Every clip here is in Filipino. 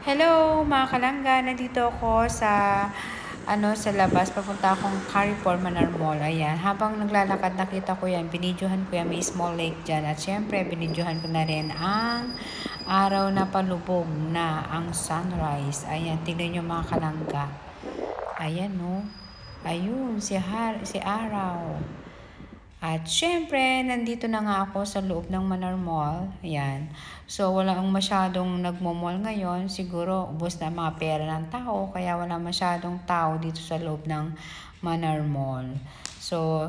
Hello mga kalangga, nandito ako sa labas. Papunta akong Carrefour Manor Mall. Ayan, habang naglalakad nakita ko yan, binidyohan ko yan, may small lake dyan. At syempre, binidyohan ko na rin ang araw na palubog na ang sunrise. Ayan, tingnan nyo mga kalangga. Ayan no. Ayun, si araw. At syempre, nandito na nga ako sa loob ng Manor Mall. Ayan. So, wala masyadong nagmo-mall ngayon. Siguro, ubos na mga pera ng tao. Kaya wala masyadong tao dito sa loob ng Manor Mall. So,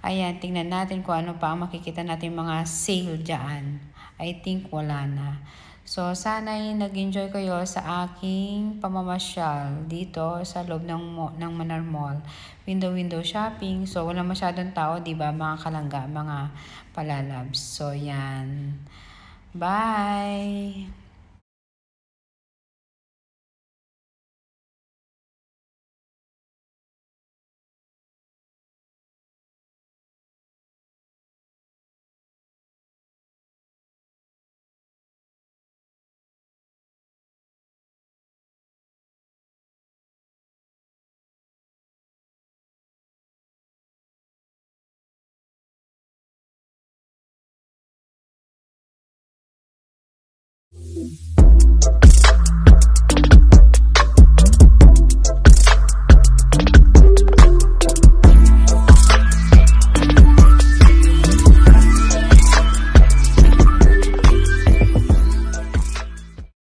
ayan, tingnan natin kung ano pa ang makikita natin mga sale dyan. I think wala na. So, sana'y nag-enjoy kayo sa aking pamamasyal dito sa loob ng Manor Mall. Window shopping. So, wala masyadong tao, diba, mga kalangga, mga palalabs. So, yan. Bye!